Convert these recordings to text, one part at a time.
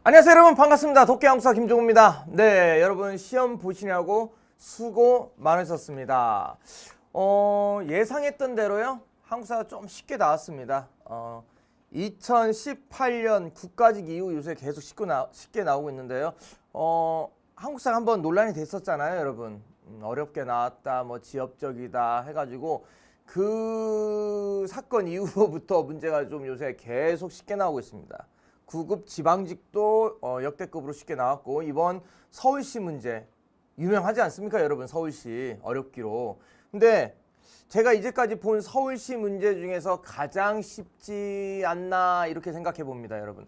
안녕하세요 여러분, 반갑습니다. 독해 한국사 김종우입니다. 네, 여러분 시험 보시냐고 수고 많으셨습니다. 예상했던 대로요, 한국사가 좀 쉽게 나왔습니다. 2018년 국가직 이후 요새 계속 쉽게 나오고 있는데요. 한국사가 한번 논란이 됐었잖아요 여러분. 어렵게 나왔다, 뭐 지엽적이다 해가지고 그 사건 이후부터 문제가 좀 요새 계속 쉽게 나오고 있습니다. 9급 지방직도 역대급으로 쉽게 나왔고, 이번 서울시 문제 유명하지 않습니까 여러분? 서울시 어렵기로. 근데 제가 이제까지 본 서울시 문제 중에서 가장 쉽지 않나 이렇게 생각해 봅니다 여러분.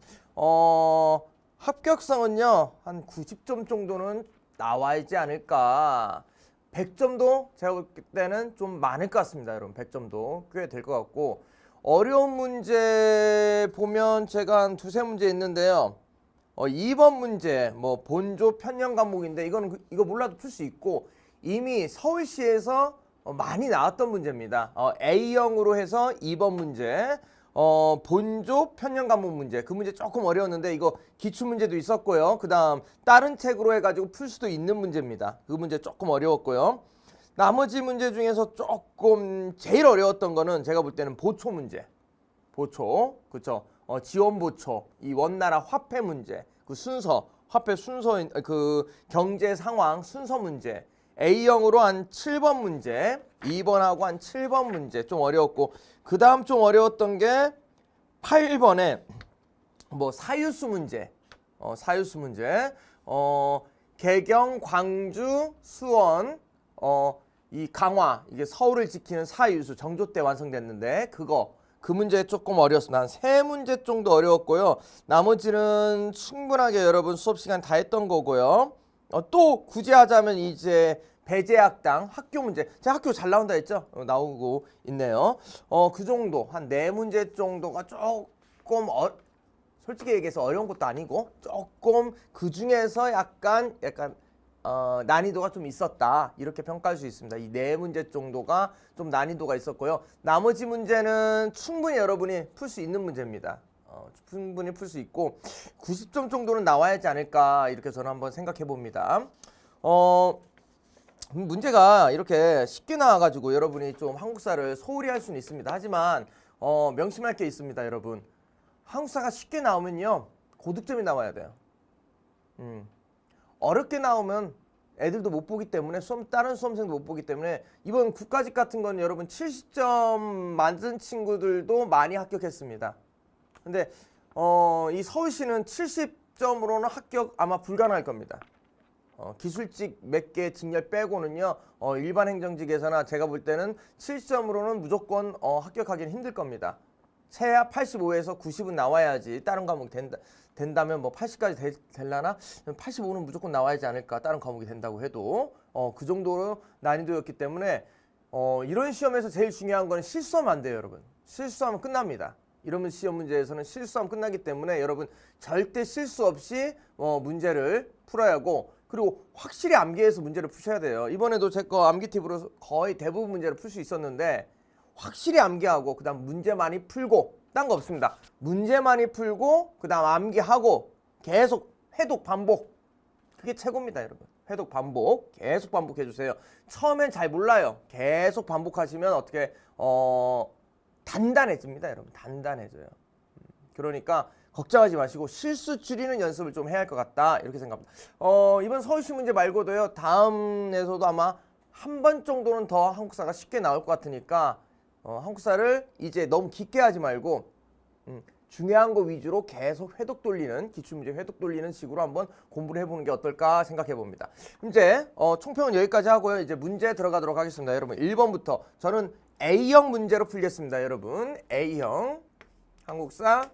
합격성은요 한 90점 정도는 나와야지 않을까. 100점도 제가 볼 때는 좀 많을 것 같습니다 여러분. 100점도 꽤 될 것 같고, 어려운 문제 보면 제가 한 두세 문제 있는데요. 2번 문제 뭐 본조 편녕 과목인데 이거 몰라도 풀 수 있고, 이미 서울시에서 많이 나왔던 문제입니다. A형으로 해서 2번 문제, 본조 편녕 과목 문제. 그 문제 조금 어려웠는데 이거 기출 문제도 있었고요. 그다음 다른 책으로 해가지고 풀 수도 있는 문제입니다. 그 문제 조금 어려웠고요. 나머지 문제 중에서 조금 제일 어려웠던 거는 제가 볼 때는 보초 문제. 보초, 그쵸? 지원 보초, 이 원나라 화폐 문제, 그 순서, 화폐 순서, 그 경제 상황 순서 문제. A형으로 한 7번 문제, 2번하고 한 7번 문제 좀 어려웠고, 그 다음 좀 어려웠던 게 8번에 뭐 사유수 문제, 사유수 문제, 개경, 광주, 수원, 이 강화, 이게 서울을 지키는 사유수 정조 때 완성됐는데 그 문제 조금 어려웠습니다. 한 3문제 정도 어려웠고요. 나머지는 충분하게 여러분 수업 시간 다 했던 거고요. 또 굳이 하자면 이제 배제학당 학교 문제, 제가 학교 잘 나온다 했죠? 나오고 있네요. 그 정도 한 4문제 정도가 조금 솔직히 얘기해서 어려운 것도 아니고 조금 그 중에서 약간 난이도가 좀 있었다 이렇게 평가할 수 있습니다. 이 4문제 정도가 좀 난이도가 있었고요. 나머지 문제는 충분히 여러분이 풀 수 있는 문제입니다. 충분히 풀 수 있고 90점 정도는 나와야지 않을까 이렇게 저는 한번 생각해 봅니다. 문제가 이렇게 쉽게 나와가지고 여러분이 좀 한국사를 소홀히 할 수는 있습니다. 하지만 명심할 게 있습니다 여러분. 한국사가 쉽게 나오면요 고득점이 나와야 돼요. 어렵게 나오면 애들도 못 보기 때문에 다른 수험생도 못 보기 때문에 이번 국가직 같은 건 여러분 70점 만든 친구들도 많이 합격했습니다. 근데 이 서울시는 70점으로는 합격 아마 불가능할 겁니다. 기술직 몇 개 직렬 빼고는요 일반 행정직에서나 제가 볼 때는 70점으로는 무조건 합격하기는 힘들 겁니다. 최하 85에서 90은 나와야지 다른 과목이 된다면 뭐 80까지 될라나? 85는 무조건 나와야지 않을까, 다른 과목이 된다고 해도. 그 정도로 난이도였기 때문에 이런 시험에서 제일 중요한 건 실수하면 안 돼요 여러분. 실수하면 끝납니다. 이런 시험 문제에서는 실수하면 끝나기 때문에 여러분 절대 실수 없이 문제를 풀어야 하고, 그리고 확실히 암기해서 문제를 푸셔야 돼요. 이번에도 제 거 암기 팁으로 거의 대부분 문제를 풀 수 있었는데 확실히 암기하고 그다음 문제 많이 풀고, 딴 거 없습니다. 문제 많이 풀고 그다음 암기하고 계속 회독 반복, 그게 최고입니다 여러분. 회독 반복 계속 반복해 주세요. 처음엔 잘 몰라요. 계속 반복하시면 어떻게 단단해집니다 여러분. 단단해져요. 그러니까 걱정하지 마시고 실수 줄이는 연습을 좀 해야 할 것 같다 이렇게 생각합니다. 이번 서울시 문제 말고도요 다음에서도 아마 한 번 정도는 더 한국사가 쉽게 나올 것 같으니까 한국사를 이제 너무 깊게 하지 말고 중요한 거 위주로 계속 회독 돌리는, 기출문제 회독 돌리는 식으로 한번 공부를 해보는 게 어떨까 생각해 봅니다. 이제 총평은 여기까지 하고요. 이제 문제 들어가도록 하겠습니다. 여러분 1번부터 저는 A형 문제로 풀겠습니다. 여러분 A형, 한국사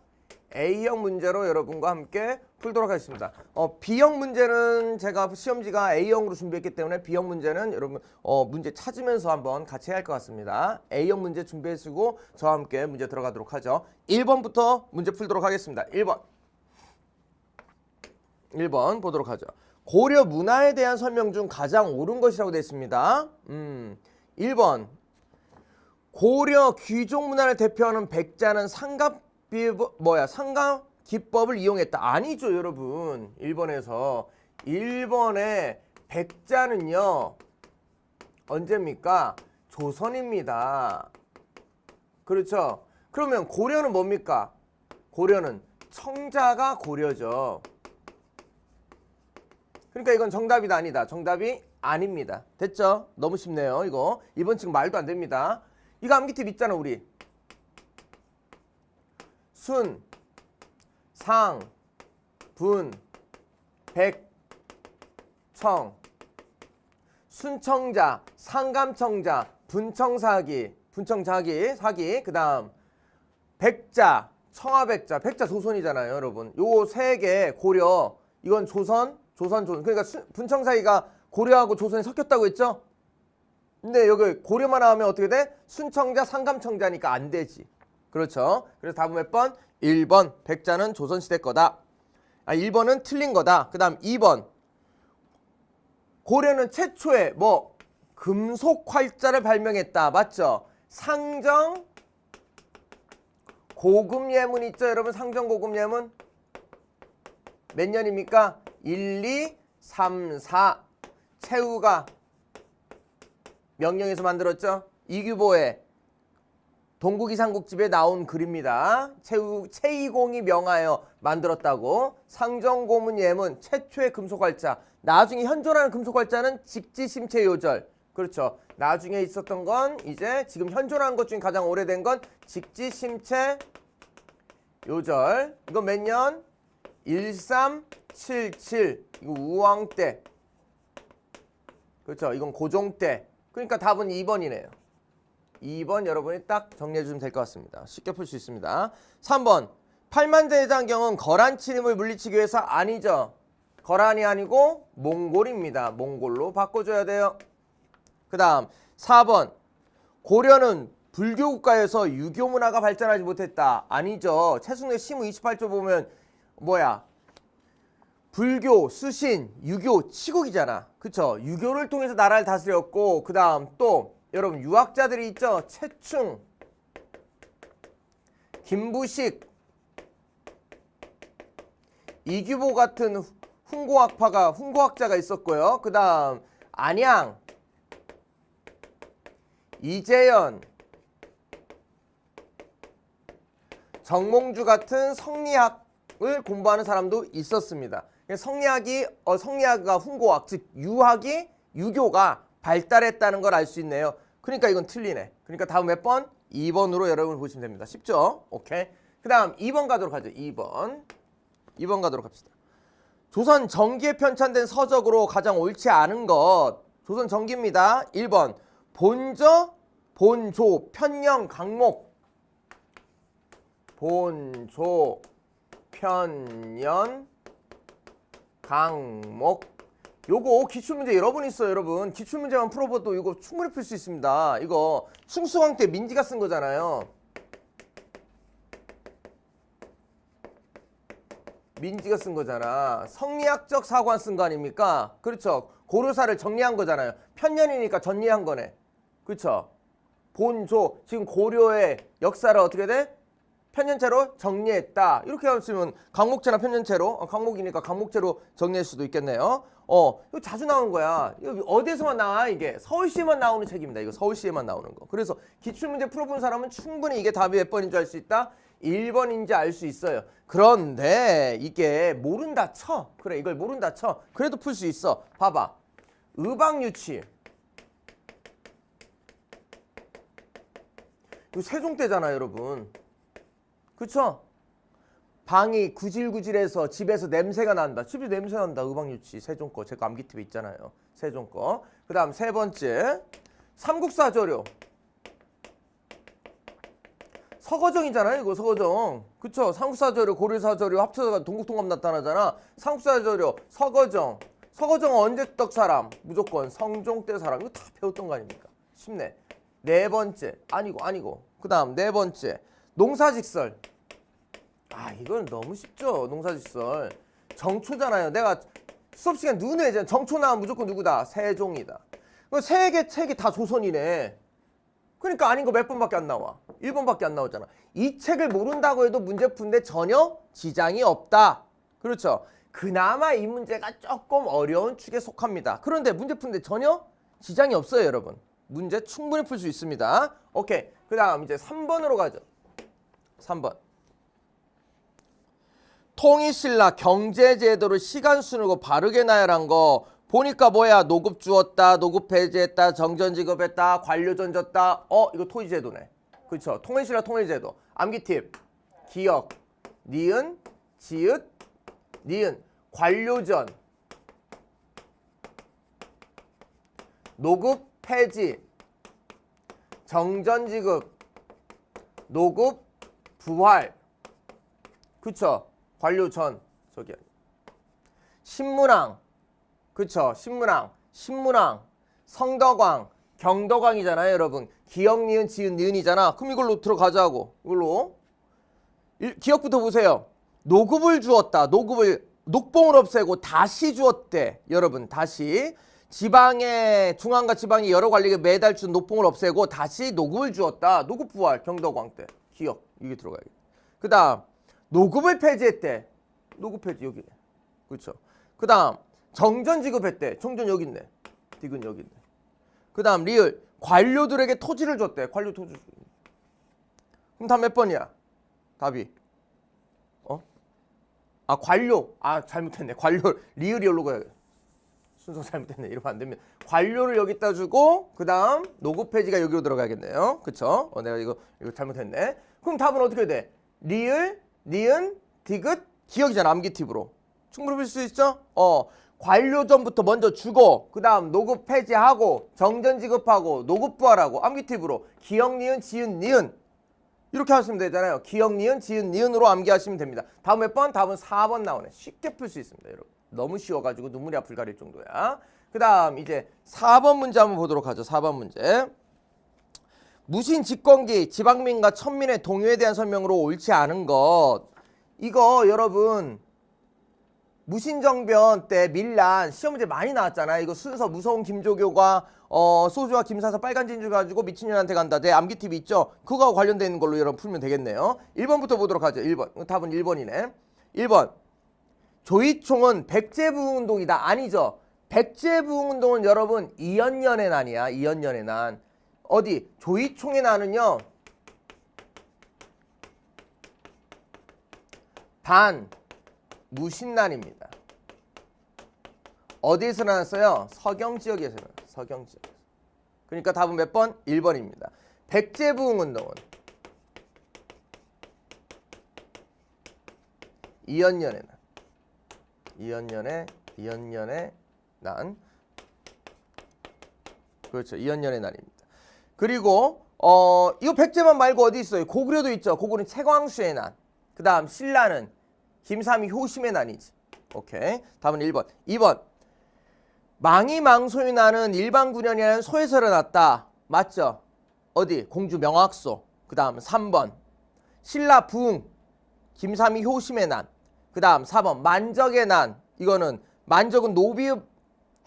A형 문제로 여러분과 함께 풀도록 하겠습니다. B형 문제는 제가 시험지가 A형으로 준비했기 때문에 B형 문제는 여러분 문제 찾으면서 한번 같이 해야 할 것 같습니다. A형 문제 준비하시고 저와 함께 문제 들어가도록 하죠. 1번부터 문제 풀도록 하겠습니다. 1번 보도록 하죠. 고려 문화에 대한 설명 중 가장 옳은 것이라고 되어 있습니다. 1번 고려 귀족 문화를 대표하는 백자는 상갑 기법을 이용했다. 아니죠, 여러분. 1번에서. 1번의 백자는요. 언제입니까? 조선입니다. 그렇죠? 그러면 고려는 뭡니까? 고려는 청자가 고려죠. 그러니까 이건 정답이다 아니다. 정답이 아닙니다. 됐죠? 너무 쉽네요. 이거 2번 지금 말도 안 됩니다. 이거 암기팁 있잖아 우리. 순, 상, 분, 백, 청. 순청자, 상감청자, 분청사기, 사기. 그 다음 백자, 청아백자, 백자 조선이잖아요, 여러분. 요 세 개 고려, 이건 조선. 그러니까 분청사기가 고려하고 조선이 섞였다고 했죠? 근데 여기 고려만 나오면 어떻게 돼? 순청자, 상감청자니까 안 되지. 그렇죠? 그래서 답은 몇 번? 1번. 백자는 조선시대 거다. 1번은 틀린 거다. 그 다음 2번. 고려는 최초의 금속 활자를 발명했다. 맞죠? 상정 고급 예문 있죠, 여러분? 상정 고급 예문 몇 년입니까? 1, 2, 3, 4. 최후가 명령에서 만들었죠? 이규보의 동국이 삼국집에 나온 글입니다. 최이공이 명하여 만들었다고. 상정고문 예문 최초의 금속활자. 나중에 현존하는 금속활자는 직지심체요절. 그렇죠. 나중에 있었던 건 이제 지금 현존하는 것 중에 가장 오래된 건 직지심체요절. 이거 몇 년? 1377. 이거 우왕 때. 그렇죠. 이건 고종 때. 그러니까 답은 2번이네요. 2번 여러분이 딱 정리해 주시면 될 것 같습니다. 쉽게 풀 수 있습니다. 3번. 팔만대장경은 거란 침입을 물리치기 위해서 아니죠. 거란이 아니고 몽골입니다. 몽골로 바꿔줘야 돼요. 그 다음 4번. 고려는 불교 국가에서 유교 문화가 발전하지 못했다. 아니죠. 최승래 시무 28조 보면 불교, 수신, 유교, 치국이잖아. 그쵸? 유교를 통해서 나라를 다스렸고, 그 다음 또 여러분 유학자들이 있죠. 최충, 김부식, 이규보 같은 훈고학자가 있었고요. 그 다음 안양, 이재현, 정몽주 같은 성리학을 공부하는 사람도 있었습니다. 성리학가 훈고학, 즉 유학이 유교가 발달했다는 걸 알 수 있네요. 그러니까 이건 틀리네. 그러니까 다음 몇 번? 2번으로 여러분 보시면 됩니다. 쉽죠? 오케이. 그 다음 2번 가도록 하죠. 2번 가도록 합시다. 조선 정기에 편찬된 서적으로 가장 옳지 않은 것. 조선 정기입니다. 1번 본저, 본조, 편령, 강목. 본조, 편연, 강목. 요거 기출문제 여러 번 있어요, 여러분. 기출문제만 풀어봐도 이거 충분히 풀 수 있습니다. 이거 충수왕 때 민지가 쓴 거잖아요. 민지가 쓴 거잖아. 성리학적 사관 쓴 거 아닙니까? 그렇죠. 고려사를 정리한 거잖아요. 편년이니까 정리한 거네. 그렇죠. 본조, 지금 고려의 역사를 어떻게 돼? 편년체로 정리했다. 이렇게 하시면 강목체나 편년체로, 강목이니까 강목체로 정리할 수도 있겠네요. 이거 자주 나오는 거야. 이거 어디에서만 나와? 이게 서울시에만 나오는 책입니다. 이거 서울시에만 나오는 거. 그래서 기출문제 풀어본 사람은 충분히 이게 답이 몇 번인지 알 수 있다. 1번인지 알 수 있어요. 그런데 이게 모른다 쳐. 그래, 이걸 모른다 쳐. 그래도 풀 수 있어. 봐봐. 의방유치. 이거 세종 때잖아, 여러분. 그쵸? 방이 구질구질해서 집에서 냄새가 난다. 집에 냄새 난다. 의방유치. 세종 거. 제가 암기팁에 있잖아요. 세종 거. 그 다음 세 번째. 삼국사저료. 서거정이잖아요. 이거 서거정. 그쵸? 삼국사저료, 고려사저료 합쳐서 동국통합 나타나잖아. 삼국사저료, 서거정. 서거정은 언제 떡 사람? 무조건 성종 때 사람. 이거 다 배웠던 거 아닙니까? 쉽네. 네 번째. 아니고. 그 다음 네 번째. 농사직설. 이건 너무 쉽죠. 농사직설. 정초잖아요. 내가 수업 시간 누구네. 정초 나오면 무조건 누구다? 세종이다. 세 개 다 조선이네. 그러니까 아닌 거 몇 번밖에 안 나와. 1번밖에 안 나오잖아. 이 책을 모른다고 해도 문제 푸는데 전혀 지장이 없다. 그렇죠. 그나마 이 문제가 조금 어려운 축에 속합니다. 그런데 문제 푸는데 전혀 지장이 없어요, 여러분. 문제 충분히 풀 수 있습니다. 오케이. 그 다음 이제 3번으로 가죠. 3번. 통일신라 경제제도를 시간 순으로 바르게 나열한 거 보니까 뭐야? 노급 주었다, 노급 폐지했다, 정전 지급했다, 관료 던졌다. 이거 토지제도네. 그렇죠. 통일신라 통일제도. 암기 팁. 기역, 니은, 지읒, 니은. 관료전, 노급 폐지, 정전 지급, 노급 부활. 그쵸? 관료전. 저기 신문왕. 그쵸? 신문왕. 성덕왕, 경덕왕이잖아요, 여러분. 기역, 니은, 지읒, 니은이잖아. 그럼 이걸로 들어가자고. 이걸로. 기역부터 보세요. 노급을 주었다. 녹봉을 없애고 다시 주었대. 여러분, 다시. 지방에, 중앙과 지방이 여러 관리에 매달 준 녹봉을 없애고 다시 노급을 주었다. 노급 부활, 경덕왕 때. 기역. 이게 들어가야겠다. 그 다음, 노급을 폐지했대. 노급 폐지, 여기네. 그렇죠. 그 다음, 정전 지급했대. 정전 여기 있네. 디귿 여기 있네. 그 다음, 리을. 관료들에게 토지를 줬대. 관료 토지. 그럼 답 몇 번이야? 답이. 관료. 잘못했네. 관료. 리을이 여기로 가야 돼. 순서 잘못했네. 이러면 안 됩니다. 관료를 여기다 주고 그 다음 노급 폐지가 여기로 들어가겠네요. 그쵸? 내가 이거 잘못했네. 그럼 답은 어떻게 돼? 리을, 니은, 디귿, 기역이잖아. 암기 팁으로. 충분히 풀 수 있죠? 관료전부터 먼저 주고 그 다음 노급 폐지하고 정전 지급하고 노급 부활하고 암기 팁으로 기역, 니은, 지읒, 니은 이렇게 하시면 되잖아요. 기역, 니은, 지읒, 니은으로 암기하시면 됩니다. 다음 몇 번? 답은 4번 나오네. 쉽게 풀 수 있습니다, 여러분. 너무 쉬워가지고 눈물이 앞을 가릴 정도야. 그 다음 이제 4번 문제 한번 보도록 하죠. 4번 문제. 무신 집권기 지방민과 천민의 동요에 대한 설명으로 옳지 않은 것. 이거 여러분 무신정변 때 밀란 시험 문제 많이 나왔잖아요. 이거 순서 무서운 김조교가 소주와 김 사서 빨간 진주 가지고 미친년한테 간다. 내 암기 팁이 있죠. 그거와 관련되어 있는 걸로 여러분 풀면 되겠네요. 1번부터 보도록 하죠. 1번. 답은 1번이네. 1번. 조이총은 백제부흥운동이다. 아니죠. 백제부흥운동은 여러분 이연년의 난이야. 이연년의 난. 어디? 조이총의 난은요. 무신난입니다. 어디에서 나왔어요? 서경지역에서 나왔어요. 서경지역. 그러니까 답은 몇 번? 1번입니다. 백제부흥운동은 이연년의 난. 이연년의 난. 그렇죠. 이연년의 난입니다. 그리고 이거 백제만 말고 어디 있어요? 고구려도 있죠. 고구려는 채광수의 난. 그 다음 신라는 김삼이 효심의 난이지. 오케이. 답은 1번. 2번. 망이망소의 난은 일반군현이라는 소에서 일어났다. 맞죠? 어디? 공주 명학소. 그 다음 3번. 신라 부흥. 김삼이 효심의 난. 그 다음 4번. 만적의 난. 이거는 만적은 노비의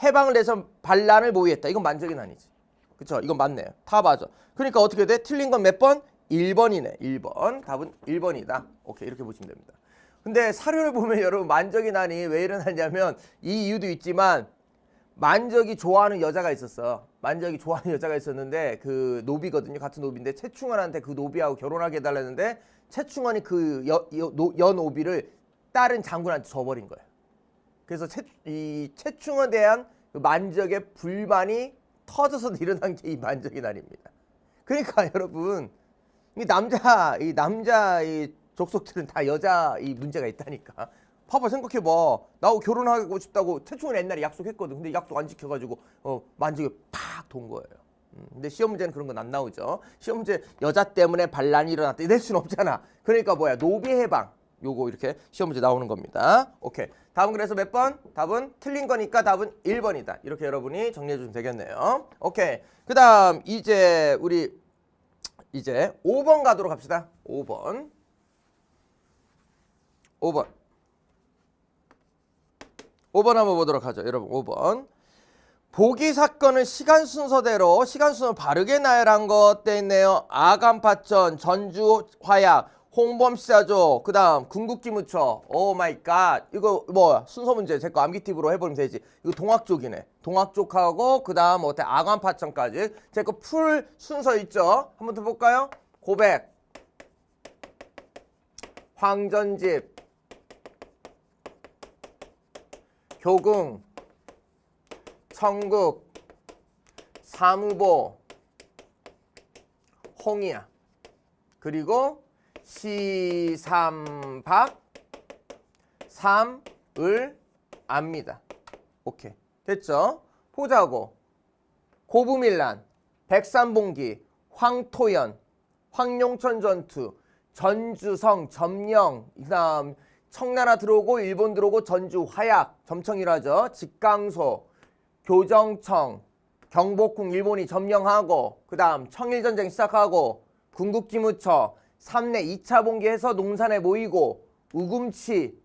해방을 내서 반란을 모의했다. 이건 만적의 난이지. 그쵸? 이건 맞네요. 다 맞아. 그러니까 어떻게 돼? 틀린 건 몇 번? 1번이네. 1번. 답은 1번이다. 오케이. 이렇게 보시면 됩니다. 근데 사료를 보면 여러분 만적의 난이 왜 일어났냐면 이 이유도 있지만 만적이 좋아하는 여자가 있었어. 만적이 좋아하는 여자가 있었는데 그 노비거든요. 같은 노비인데 최충원한테 그 노비하고 결혼하게 해달라는데 최충원이 그 여노비를 다른 장군한테 줘버린 거예요. 그래서 이 최충원에 대한 그 만적의 불만이 터져서 일어난 게 이 만적의 난입니다. 그러니까 여러분 이 남자 족속들은 다 여자 이 문제가 있다니까. 봐봐 생각해봐. 나하고 결혼하고 싶다고 최충원이 옛날에 약속했거든. 근데 약속 안 지켜가지고 만적이 팍 돈 거예요. 근데 시험 문제는 그런 건 안 나오죠. 시험 문제 여자 때문에 반란이 일어났다 이럴 수는 없잖아. 그러니까 뭐야 노비 해방 요거 이렇게 시험 문제 나오는 겁니다. 오케이. 다음 그래서 몇 번? 답은 틀린 거니까 답은 1번이다. 이렇게 여러분이 정리해 주시면 되겠네요. 오케이. 그 다음 이제 우리 이제 5번 가도록 합시다. 5번. 5번 한번 보도록 하죠. 여러분 5번. 보기 사건은 시간 순서대로 시간 순서 바르게 나열한 것 돼 있네요. 아간파천, 전주 화약, 홍범시사조, 그 다음 궁극기무처. 오 마이 갓. 이거 뭐 순서 문제 제 거 암기 팁으로 해버리면 되지. 이거 동학 쪽이네. 동학 쪽하고 그 다음 어때 아간파천까지 제 거 풀 순서 있죠. 한번 더 볼까요? 고백, 황전집, 교궁, 청국, 사무보, 홍이야. 그리고 시삼박, 삼을 압니다. 오케이. 됐죠? 보자고. 고부밀란, 백산봉기, 황토연, 황룡천 전투, 전주성, 점령, 그 다음 청나라 들어오고 일본 들어오고 전주 화약, 점청이라죠. 직강소, 교정청, 경복궁 일본이 점령하고 그 다음 청일전쟁 시작하고 궁극기무처, 삼내 2차 봉기해서 농산에 모이고 우금치,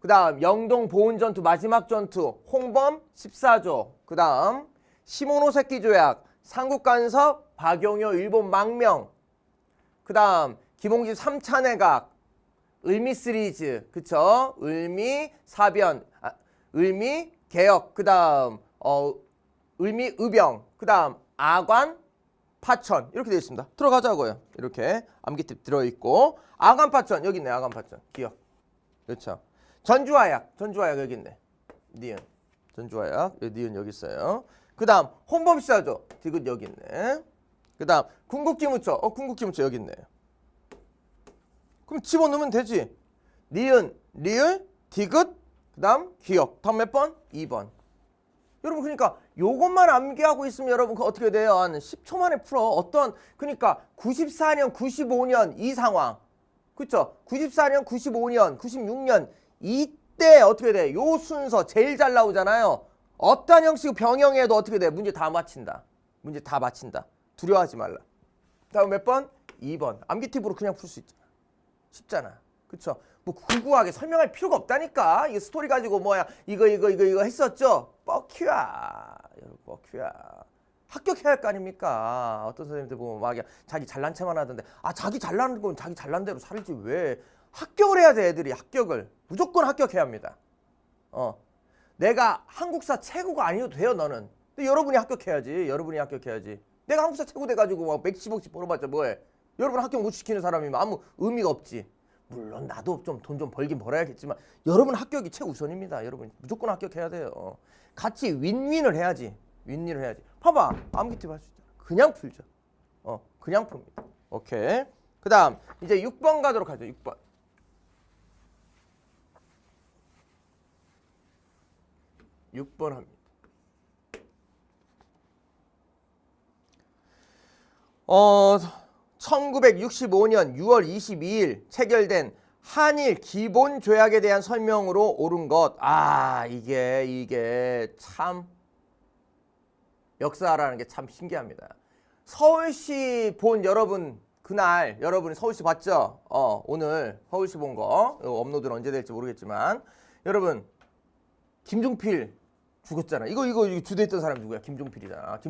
그 다음 영동보훈전투 마지막 전투, 홍범 14조, 그 다음 시모노세키 조약, 삼국간섭, 박용효 일본 망명, 그 다음 김홍지 3차 내각, 을미 시리즈, 그쵸? 을미 사변, 을미 개혁, 그 다음 을미 의병, 그 다음 아관 파천 이렇게 되어 있습니다. 들어가자고요. 이렇게 암기팁 들어있고 아관파천 여기 있네. 아관파천 기억. 그렇죠. 전주화약, 전주화약 여기 있네. 니은 전주화약 니은 여기 있어요. 그 다음 홍범시사조 디귿 여기 있네. 그 다음 궁극기무처 궁극기무처 여기 있네. 그럼 집어넣으면 되지. 니은 리을 디귿 그 다음 기억. 다음 몇 번? 2번. 여러분 그러니까 요것만 암기하고 있으면 여러분 그 어떻게 돼요? 한 10초 만에 풀어. 어떤 그러니까 94년 95년 이 상황 그쵸? 94년 95년 96년 이때 어떻게 돼? 요 순서 제일 잘 나오잖아요. 어떤 형식 병영해도 어떻게 돼? 문제 다 맞힌다. 문제 다 맞힌다. 두려워하지 말라. 다음 몇 번? 2번. 암기 팁으로 그냥 풀 수 있잖아. 쉽잖아. 그쵸? 뭐 구구하게 설명할 필요가 없다니까. 이거 스토리 가지고 뭐야 이거 했었죠? 뻑큐야. 여러분 뻑큐야. 합격해야 할 거 아닙니까? 어떤 선생님들 보면 막 자기 잘난 체만 하던데 자기 잘난 건 자기 잘난 대로 살지 왜 합격을 해야 돼. 애들이 합격을 무조건 합격해야 합니다. 내가 한국사 최고가 아니어도 돼요. 너는. 근데 여러분이 합격해야지. 여러분이 합격해야지. 내가 한국사 최고 돼가지고 막 110억씩 벌어봤자 뭐해. 여러분 합격 못 시키는 사람이면 아무 의미가 없지. 물론 나도 좀 돈 좀 벌긴 벌어야겠지만 여러분 합격이 최우선입니다. 여러분 무조건 합격해야 돼요. 같이 윈윈을 해야지. 윈윈을 해야지. 봐봐. 암기팁 할 수 있잖아. 그냥 풀죠. 그냥 풉니다. 오케이. 그 다음 이제 6번 가도록 하죠. 6번. 6번 합니다. 1965년 6월 22일 체결된 한일 기본 조약에 대한 설명으로 옳은 것. 이게 참 역사라는 게 참 신기합니다. 서울시 본 여러분 그날 여러분이 서울시 봤죠? 오늘 서울시 본 거 업로드는 언제 될지 모르겠지만 여러분 김종필 죽었잖아. 이거 주도했던 사람이 누구야? 김종필이잖아.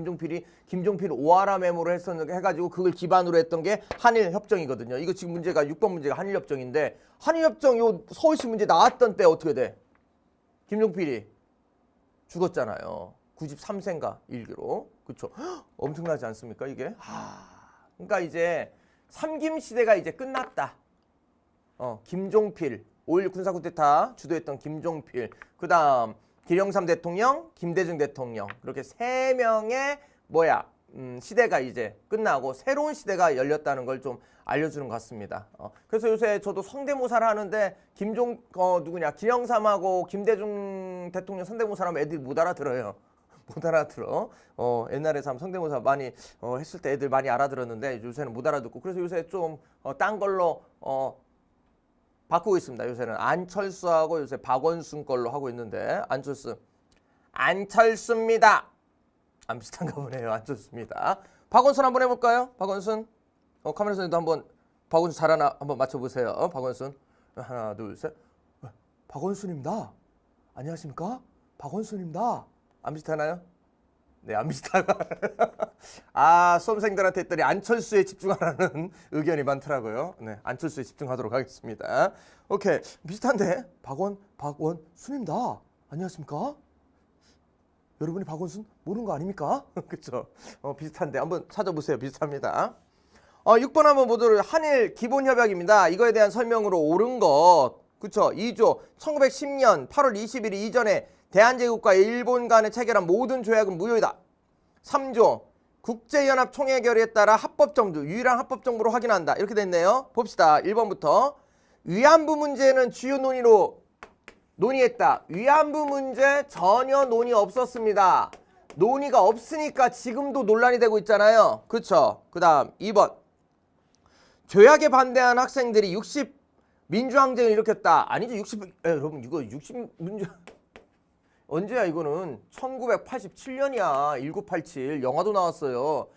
김종필 오하라 메모를 해가지고 그걸 기반으로 했던 게 한일 협정이거든요. 이거 지금 문제가 6번 문제가 한일 협정인데 한일 협정 요 서울시 문제 나왔던 때 어떻게 돼? 김종필이 죽었잖아요. 93세인가 일기로. 그렇죠. 엄청나지 않습니까 이게? 그러니까 이제 삼김 시대가 이제 끝났다. 김종필 5.16 군사 쿠데타 주도했던 김종필. 그다음 기령삼 대통령, 김대중 대통령 그렇게 세 명의 시대가 이제 끝나고 새로운 시대가 열렸다는 걸 좀 알려주는 것 같습니다. 그래서 요새 저도 성대모사를 하는데 기령삼하고 김대중 대통령 성대모사 하면 애들이 못 알아들어요. 못 알아들어. 옛날에 참 성대모사 많이 했을 때 애들 많이 알아들었는데 요새는 못 알아듣고 그래서 요새 좀 딴 걸로 바꾸고 있습니다. 요새는 안철수하고 요새 박원순 걸로 하고 있는데 안철수입니다. 안 비슷한가 보네요. 안철수입니다. 박원순 한번 해볼까요? 박원순 카메라 선생님도 한번 박원순 잘하나 한번 맞춰보세요. 박원순 하나 둘 셋. 박원순입니다. 안녕하십니까? 박원순입니다. 안 비슷하나요? 네, 안 비슷하가. 아, 수험생들한테 했더니 안철수에 집중하라는 의견이 많더라고요. 네, 안철수에 집중하도록 하겠습니다. 오케이, 비슷한데 박원순입니다. 안녕하십니까? 여러분이 박원순 모르는 거 아닙니까? 그렇죠? 비슷한데 한번 찾아보세요. 비슷합니다. 6번 한번 보도록. 한일 기본협약입니다. 이거에 대한 설명으로 옳은 것. 그쵸? 2조 1910년 8월 20일 이전에 대한제국과 일본 간에 체결한 모든 조약은 무효이다. 3조 국제연합 총회 결의에 따라 합법정부, 유일한 합법정부로 확인한다. 이렇게 됐네요. 봅시다. 1번부터. 위안부 문제는 주요 논의로 논의했다. 위안부 문제 전혀 논의 없었습니다. 논의가 없으니까 지금도 논란이 되고 있잖아요. 그쵸? 그 다음 2번. 조약에 반대한 학생들이 60 민주항쟁을 일으켰다. 아니죠. 60 여러분 이거 60 민주 언제야 이거는 1987년이야. 1987 영화도 나왔어요.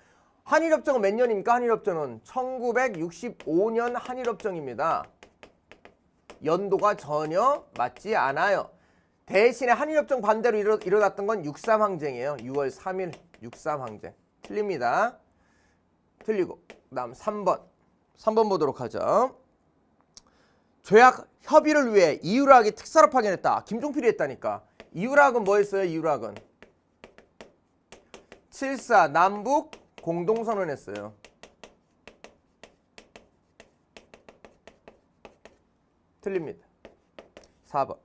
한일협정은 몇 년입니까? 한일협정은 1965년 한일협정입니다. 연도가 전혀 맞지 않아요. 대신에 한일협정 반대로 일어났던 건 63항쟁이에요. 6월 3일 63항쟁. 틀립니다. 틀리고 그 다음 3번 보도록 하죠. 조약 협의를 위해 이유락이 특사로 파견했다. 김종필이 했다니까. 이유락은 뭐 했어요? 이유락은 7.4 남북 공동선언 했어요. 틀립니다. 4번.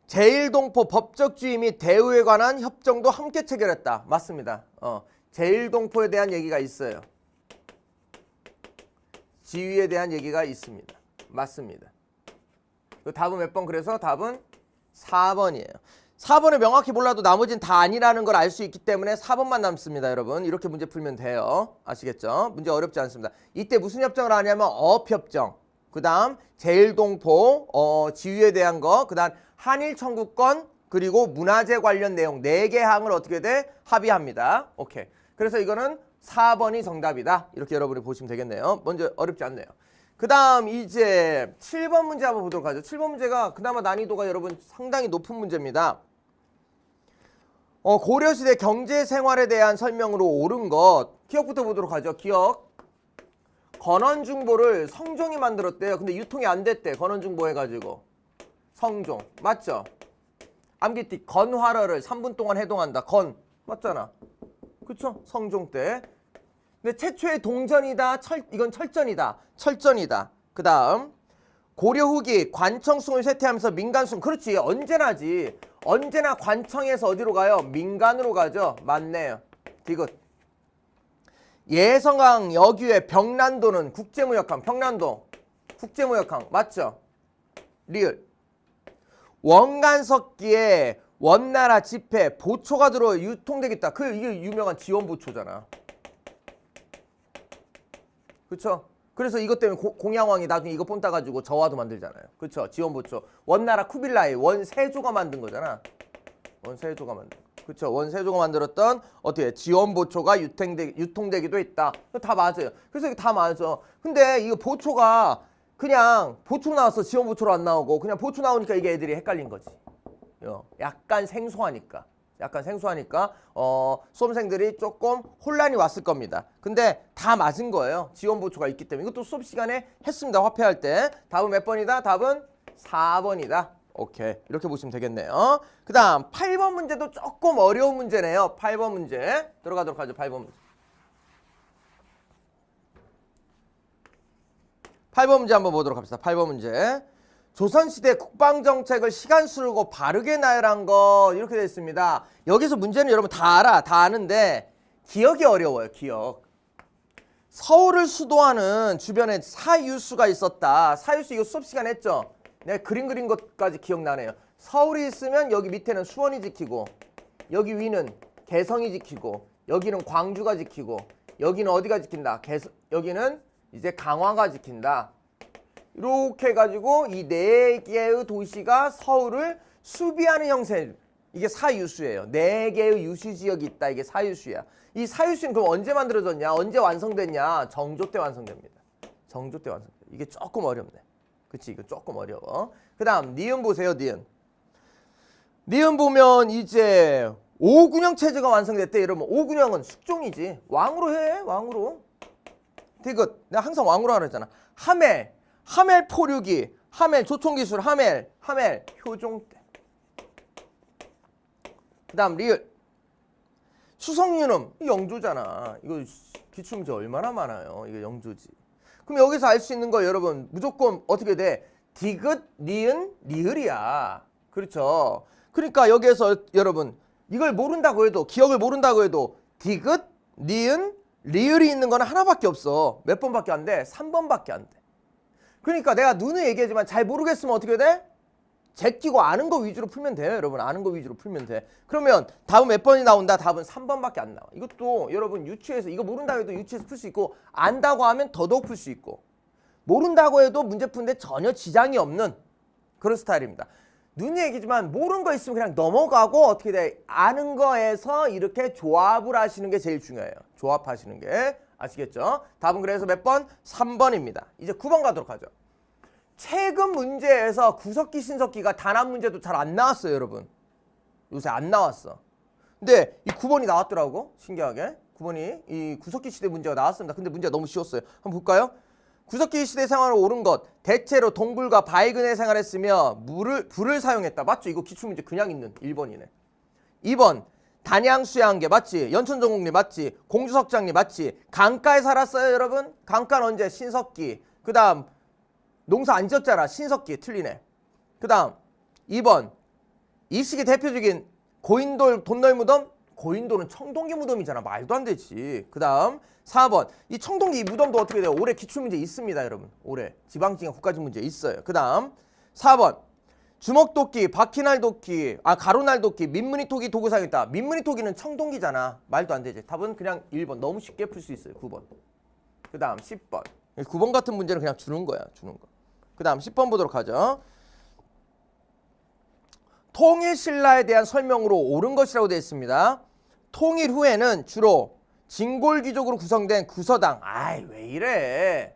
제1동포 법적주의 및 대우에 관한 협정도 함께 체결했다. 맞습니다. 제1동포에 대한 얘기가 있어요. 지위에 대한 얘기가 있습니다. 맞습니다. 답은 몇 번? 그래서 답은 4번이에요. 4번을 명확히 몰라도 나머지는 다 아니라는 걸 알 수 있기 때문에 4번만 남습니다. 여러분 이렇게 문제 풀면 돼요. 아시겠죠? 문제 어렵지 않습니다. 이때 무슨 협정을 하냐면 어업협정, 그 다음 제1동포 지위에 대한 거, 그 다음 한일 청구권, 그리고 문화재 관련 내용 4개 항을 어떻게 돼? 합의합니다. 오케이. 그래서 이거는 4번이 정답이다. 이렇게 여러분이 보시면 되겠네요. 먼저 어렵지 않네요. 그 다음 이제 7번 문제 한번 보도록 하죠. 7번 문제가 그나마 난이도가 여러분 상당히 높은 문제입니다. 고려시대 경제생활에 대한 설명으로 옳은 것. 기억부터 보도록 하죠. 기억. 건원중보를 성종이 만들었대요. 근데 유통이 안 됐대. 건원중보 해가지고. 성종. 맞죠? 암기띠. 건화러를 3분 동안 해동한다. 건. 맞잖아. 그쵸? 성종 때. 근데 최초의 동전이다. 이건 철전이다. 철전이다. 그 다음 고려 후기 관청승을 쇠퇴하면서 민간승. 그렇지. 언제나지. 언제나 관청에서 어디로 가요? 민간으로 가죠. 맞네요. 디귿. 예성강 여규의 병난도는 국제무역항. 병난도 국제무역항. 맞죠? 리을. 원간석기에 원나라 지폐 보초가 들어 유통되겠다. 이게 유명한 지원보초잖아. 그쵸? 그래서 이것 때문에 공양왕이 나중에 이거 본 따가지고 저화도 만들잖아요. 그쵸? 지원보초. 원나라 쿠빌라이 원세조가 만든 거잖아. 원세조가 만든 거. 그쵸? 원세조가 만들었던 어떻게 지원보초가 유통되기도 했다. 다 맞아요. 그래서 이게 다 맞아. 근데 이거 보초가 그냥 보초 나왔어. 지원보초로 안 나오고 그냥 보초 나오니까 이게 애들이 헷갈린 거지. 약간 생소하니까. 수험생들이 조금 혼란이 왔을 겁니다. 근데 다 맞은 거예요. 지원보초가 있기 때문에. 이것도 수업 시간에 했습니다. 화폐할 때. 답은 몇 번이다? 답은 4번이다. 오케이. 이렇게 보시면 되겠네요. 그 다음 8번 문제도 조금 어려운 문제네요. 8번 문제. 들어가도록 하죠. 8번 문제. 8번 문제 한번 보도록 합시다. 8번 문제. 조선시대 국방정책을 시간 쓰고 바르게 나열한 거 이렇게 되어 있습니다. 여기서 문제는 여러분 다 알아. 다 아는데 기억이 어려워요. 기억. 서울을 수도하는 주변에 사유수가 있었다. 사유수 이거 수업 시간에 했죠. 내가 그림 그린 것까지 기억나네요. 서울이 있으면 여기 밑에는 수원이 지키고 여기 위는 개성이 지키고 여기는 광주가 지키고 여기는 어디가 지킨다. 여기는 이제 강화가 지킨다. 이렇게 해가지고 이 4개의 도시가 서울을 수비하는 형태. 이게 사유수예요. 4개의 유수지역이 있다. 이게 사유수야. 이 사유수는 그럼 언제 만들어졌냐? 언제 완성됐냐? 정조 때 완성됩니다. 정조 때 완성돼. 이게 조금 어렵네. 그치? 이거 조금 어려워. 그 다음 니은 보세요. 니은. 니은 보면 이제 5균형 체제가 완성됐대. 이러면 5균형은 숙종이지. 왕으로 해. 왕으로. 디귿. 내가 항상 왕으로 하라 했잖아. 하멜. 하멜 포류기. 하멜 조총기술. 하멜. 하멜 효종대. 그 다음 리을. 수성유놈. 영조잖아. 이거 기출문제 얼마나 많아요. 이거 영조지. 그럼 여기서 알 수 있는 거 여러분 무조건 어떻게 돼? 디귿, 니은, 리을이야. 그렇죠. 그러니까 여기에서 여러분 이걸 모른다고 해도 기억을 모른다고 해도 디귿, 니은, 리을이 있는 거는 하나밖에 없어. 몇 번밖에 안 돼? 3번밖에 안 돼. 그러니까 내가 누누이 얘기하지만 잘 모르겠으면 어떻게 돼? 제끼고 아는 거 위주로 풀면 돼요. 여러분 아는 거 위주로 풀면 돼. 그러면 답은 몇 번이 나온다? 답은 3번밖에 안 나와. 이것도 여러분 유치해서 이거 모른다고 해도 유치해서 풀 수 있고 안다고 하면 더더욱 풀 수 있고 모른다고 해도 문제 푸는데 전혀 지장이 없는 그런 스타일입니다. 누누이 얘기지만 모르는 거 있으면 그냥 넘어가고 어떻게 돼? 아는 거에서 이렇게 조합을 하시는 게 제일 중요해요. 조합하시는 게. 아시겠죠? 답은 그래서 몇 번? 3번입니다. 이제 9번 가도록 하죠. 최근 문제에서 구석기, 신석기가 단합 문제도 잘 안 나왔어요, 여러분. 요새 안 나왔어. 근데 이 9번이 나왔더라고, 신기하게. 9번이 이 구석기 시대 문제가 나왔습니다. 근데 문제가 너무 쉬웠어요. 한번 볼까요? 구석기 시대 생활로 옳은 것. 대체로 동굴과 바위근에 생활했으며 불을 사용했다. 맞죠? 이거 기출문제 그냥 있는 1번이네. 2번. 단양수양계 맞지? 연천전공리 맞지? 공주석장리 맞지? 강가에 살았어요, 여러분? 강가는 언제? 신석기. 그 다음 농사 안 지었잖아. 신석기 틀리네. 그 다음 2번 이 시기 대표적인 고인돌 돈널 무덤. 고인돌은 청동기 무덤이잖아. 말도 안 되지. 그 다음 4번 이 청동기 무덤도 어떻게 돼요? 올해 기출문제 있습니다, 여러분. 올해 지방지방 국가직 문제 있어요. 그 다음 4번 주먹도끼, 바퀴날도끼, 가로날도끼, 민무늬토기 도구 사용했다. 민무늬토기는 청동기잖아. 말도 안 되지. 답은 그냥 1번. 너무 쉽게 풀 수 있어요. 9번. 그 다음 10번. 9번 같은 문제는 그냥 주는 거야. 주는 거. 그 다음 10번 보도록 하죠. 통일신라에 대한 설명으로 옳은 것이라고 되어 있습니다. 통일 후에는 주로 진골귀족으로 구성된 구서당. 아이 왜 이래.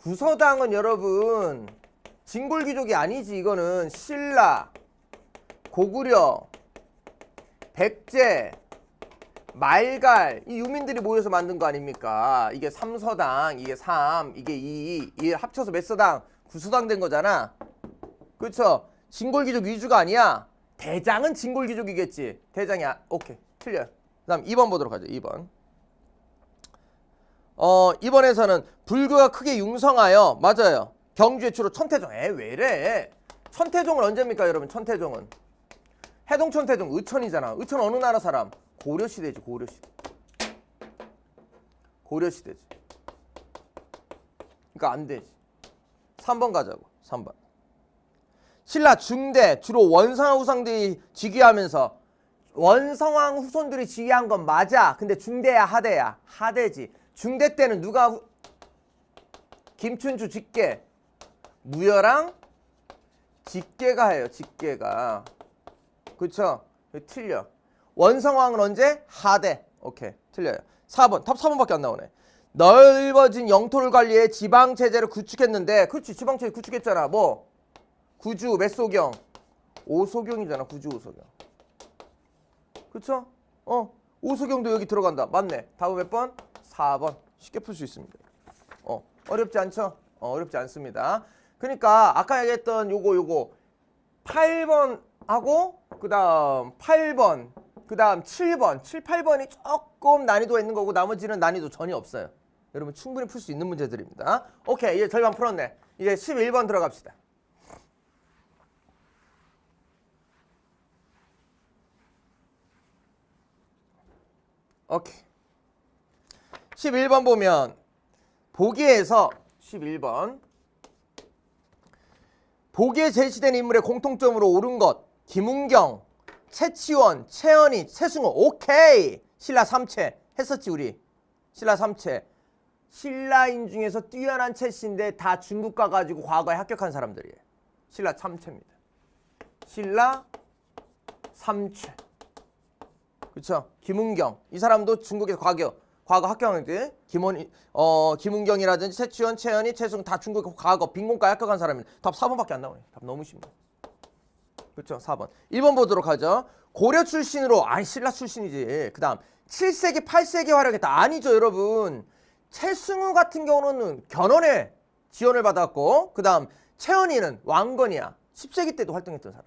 구서당은 여러분 진골귀족이 아니지. 이거는 신라, 고구려, 백제, 말갈 이 유민들이 모여서 만든 거 아닙니까? 이게 3서당, 이게 3, 이게 2, 이게 합쳐서 몇 서당? 9서당 된 거잖아. 그렇죠? 진골귀족 위주가 아니야. 대장은 진골귀족이겠지. 대장이야. 오케이. 틀려요. 그 다음 2번 보도록 하죠. 2번. 2번에서는 불교가 크게 융성하여 맞아요. 경주의 주로 천태종. 왜 이래? 천태종은 언제입니까, 여러분? 천태종은 해동천태종 의천이잖아. 의천 어느 나라 사람? 고려시대지. 고려시대. 고려시대지. 그러니까 안 되지. 3번 가자고. 3번. 신라 중대 주로 원성왕 후손들이 즉위하면서 원성왕 후손들이 즉위한 건 맞아. 근데 중대야 하대야? 하대지. 중대 때는 누가 김춘추 직계, 무열왕 직계가 해요. 직계가. 그쵸? 틀려. 원성왕은 언제? 하대. 오케이. 틀려요. 4번. 답 4번밖에 안 나오네. 넓어진 영토를 관리해 지방체제를 구축했는데 그렇지. 지방체제 구축했잖아. 뭐? 구주 몇 소경? 5소경이잖아. 구주 5소경. 그쵸? 5소경도 여기 들어간다. 맞네. 답은 몇 번? 4번. 쉽게 풀 수 있습니다. 어렵지 않죠? 어렵지 않습니다. 그러니까 아까 얘기했던 요거 8번하고 그 다음 8번 그 다음 7번 7, 8번이 조금 난이도가 있는 거고 나머지는 난이도 전혀 없어요. 여러분 충분히 풀 수 있는 문제들입니다. 오케이. 이제 절반 풀었네. 이제 11번 들어갑시다. 오케이. 11번 보면 보기에서 11번 보기에 제시된 인물의 공통점으로 옳은 것. 김은경, 최치원, 최연희, 최승호. 오케이. 신라 3채 했었지 우리. 신라 3채. 신라인 중에서 뛰어난 채씨인데 다 중국 가가지고 과거에 합격한 사람들이에요. 신라 3채입니다. 신라 3채. 그쵸? 김은경. 이 사람도 중국에서 과거 합격했는데 김은경이라든지 최치원, 최연희, 최승 다 중국 과거 빈곤과 합격한 사람입니다. 답 4번밖에 안 나오네. 답 너무 쉽네. 그렇죠. 4번. 1번 보도록 하죠. 고려 출신으로 아니 신라 출신이지. 그다음 7세기 8세기 활약했다. 아니죠, 여러분. 최승우 같은 경우는 견훤의 지원을 받았고 그다음 최은희는 왕건이야. 10세기 때도 활동했던 사람.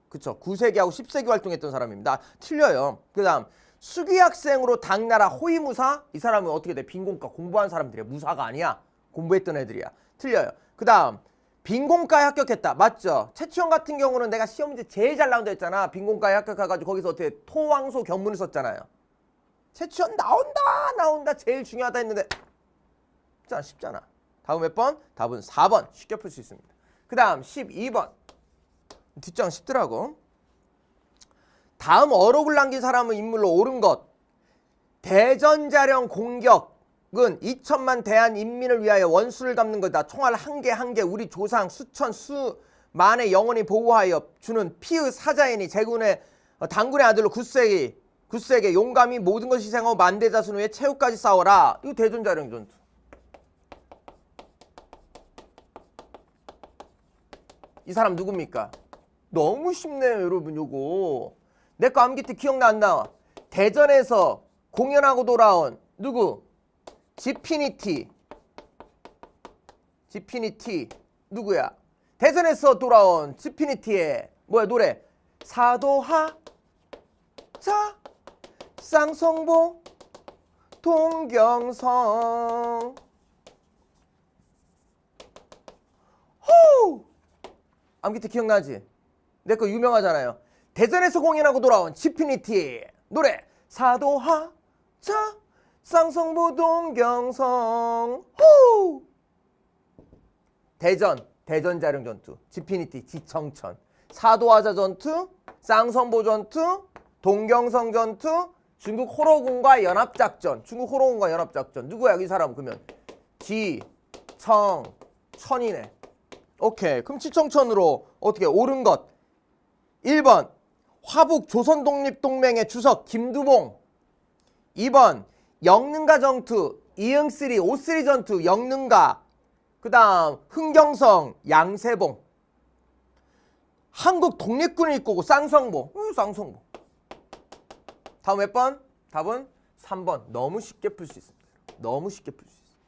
그렇죠. 9세기하고 10세기 활동했던 사람입니다. 틀려요. 그다음 수기 학생으로 당나라 호위무사. 이 사람은 어떻게 돼? 빈곤과 공부한 사람들이야. 무사가 아니야. 공부했던 애들이야. 틀려요. 그다음 빈곤과에 합격했다. 맞죠? 최치원 같은 경우는 내가 시험 문제 제일 잘 나온다 했잖아. 빈곤과에 합격해가지고 거기서 어떻게 토왕소 견문을 썼잖아요. 최치원 나온다 제일 중요하다 했는데 쉽잖아. 다음 몇 번? 답은 4번. 쉽게 풀 수 있습니다. 그 다음 12번. 뒷장 쉽더라고. 다음 어록을 남긴 사람은 인물로 옳은 것. 대전자령 공격은 2천만 대한인민을 위하여 원수를 갚는 것이다. 총알 한 개 한 개 우리 조상 수천 수만의 영원히 보호하여 주는 피의 사자이니 제군의 당군의 아들로 굳세게 용감히 모든 것을 희생하고 만대자손 위에 최후까지 싸워라. 이거 대전자령 전투. 이 사람 누굽니까? 너무 쉽네요, 여러분. 요거 내 거 암기트 기억나 안 나와? 대전에서 공연하고 돌아온 누구? 지피니티 누구야? 대전에서 돌아온 지피니티의 뭐야 노래? 사도하 자 쌍성보 동경성. 호! 암기트 기억나지? 내 거 유명하잖아요. 대전에서 공연하고 돌아온 지피니티 노래 사도하 자 쌍성보 동경성. 호! 대전자령 전투 지피니티 지청천 사도하자 전투 쌍성보 전투 동경성 전투 중국 호로군과 연합작전. 누구야 이 사람? 그러면 지청천이네. 오케이. 그럼 지청천으로 어떻게 옳은 것. 1번 화북 조선독립동맹의 주석 김두봉. 2번 영능가 전투 이응쓰리 오쓰리 전투 영능가. 그 다음 흥경성 양세봉. 한국 독립군을 이끌고 쌍성보. 다음 몇 번? 답은 3번. 너무 쉽게 풀 수 있습니다.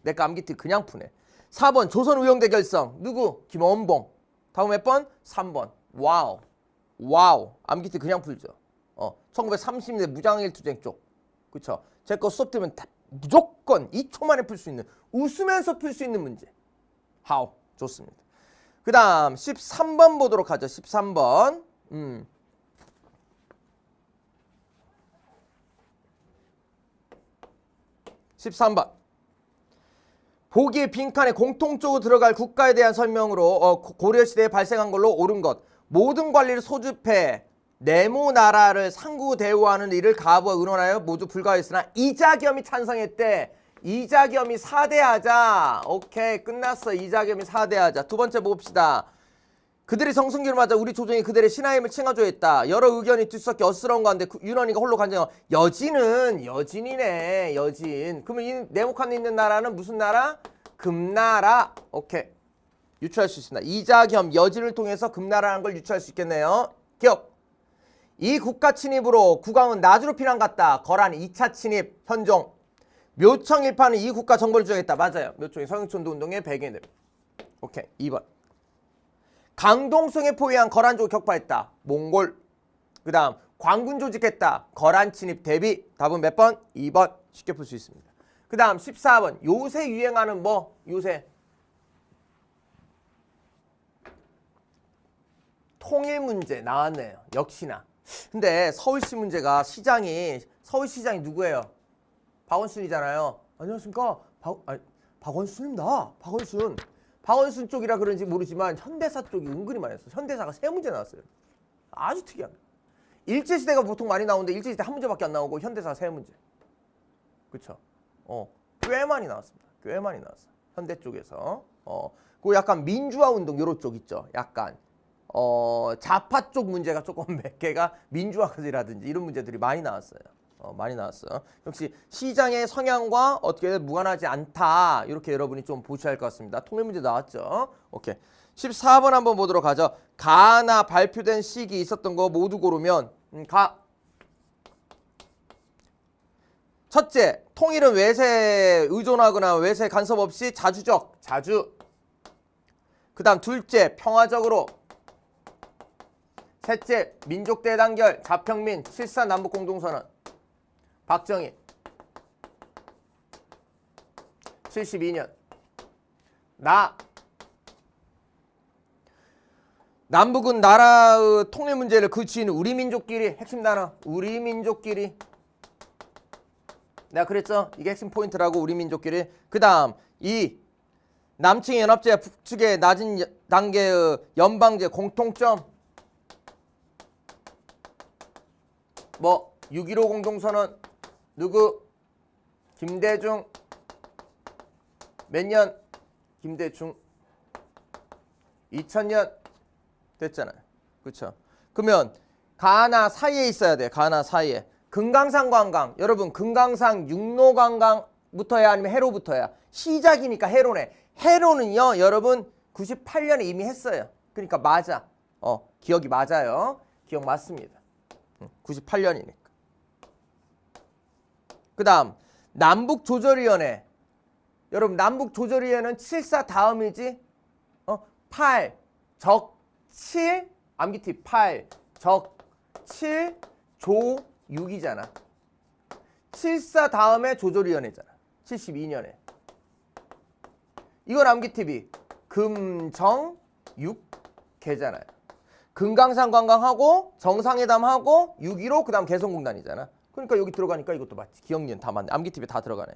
내가 암기트 그냥 푸네. 4번 조선의용대 결성. 누구? 김원봉. 다음 몇 번? 3번. 와우. 암기트 그냥 풀죠. 1930년대 무장일투쟁 쪽. 그쵸? 제 거 수업 들으면 다 무조건 2초 만에 풀 수 있는, 웃으면서 풀 수 있는 문제. 하우. 좋습니다. 그 다음 13번 보도록 하죠. 13번. 13번. 보기의 빈칸에 공통적으로 들어갈 국가에 대한 설명으로 고려시대에 발생한 걸로 옳은 것. 모든 관리를 소집해 네모나라를 상구 대우하는 일을 가부와 의논하여 모두 불가했으나 이자겸이 찬성했대. 이자겸이 4대하자. 오케이, 끝났어. 이자겸이 4대하자. 두 번째 봅시다. 그들이 정승기를 맞아 우리 조정이 그들의 신하임을 칭하조 했다. 여러 의견이 뒤섞여 어스러운 가운데 윤원이가 홀로 간증하고. 여진이네. 여진. 그러면 이 네모칸에 있는 나라는 무슨 나라? 금나라. 오케이. 유추할 수 있습니다. 이자겸 여진을 통해서 금나라라는 걸 유추할 수 있겠네요. 기억. 이 국가 침입으로 국왕은 나주로 피난 갔다. 거란 2차 침입 현종. 묘청 일파는 이 국가 정벌을 주장했다. 맞아요. 묘청이 서영천도 운동의 배경이. 오케이. 2번. 강동성에 포위한 거란족을 격파했다. 몽골. 그 다음 광군 조직했다. 거란 침입 대비. 답은 몇 번? 2번. 쉽게 풀 수 있습니다. 그 다음 14번. 요새 유행하는 뭐? 요새 통일 문제 나왔네요. 역시나. 근데 서울시 문제가 서울시장이 누구예요? 박원순이잖아요. 안녕하십니까? 박원순입니다. 박원순 쪽이라 그런지 모르지만 현대사 쪽이 은근히 많이 했어. 현대사가 3문제 나왔어요. 아주 특이합니다. 일제시대가 보통 많이 나오는데 일제시대 1문제밖에 안 나오고 현대사 3문제. 그쵸? 꽤 많이 나왔습니다. 현대 쪽에서. 그 약간 민주화 운동 요런 쪽 있죠. 약간 좌파 쪽 문제가 조금 몇 개가 민주화까지라든지 이런 문제들이 많이 나왔어요. 역시 시장의 성향과 어떻게 무관하지 않다. 이렇게 여러분이 좀 보셔야 할 것 같습니다. 통일 문제 나왔죠. 오케이. 14번 한번 보도록 하죠. 가나 발표된 시기 있었던 거 모두 고르면 가. 첫째, 통일은 외세에 의존하거나 외세 간섭 없이 자주적, 자주. 그 다음 둘째, 평화적으로. 셋째, 민족 대단결, 자평민, 7.4 남북공동선언. 박정희. 72년. 남북은 나라의 통일 문제를 그치는 우리 민족끼리. 핵심 단어, 우리 민족끼리. 내가 그랬죠? 이게 핵심 포인트라고, 우리 민족끼리. 그 다음 2. 남측의 연합제, 북측의 낮은 단계의 연방제 공통점. 뭐 6.15 공동선언. 누구? 김대중. 몇 년? 김대중. 2000년 됐잖아요. 그렇죠? 그러면 가나 사이에 있어야 돼. 가나 사이에. 금강산 관광. 여러분 금강산 육로 관광부터야 아니면 해로부터야? 시작이니까 해로네. 해로는요 여러분 98년에 이미 했어요. 그러니까 맞아. 기억이 맞아요. 기억 맞습니다. 98년이니까. 그 다음 남북조절위원회. 여러분 남북조절위원회는 7.4 다음이지. 8 적 7 암기팁 8 적 7 조 6이잖아. 7.4 다음에 조절위원회잖아. 72년에. 이건 암기팁이 금정 6개잖아요. 금강산 관광하고 정상회담하고 6.15 그 다음 개성공단이잖아. 그러니까 여기 들어가니까 이것도 맞지. 기억니은 다 맞네. 암기팁에 다 들어가네.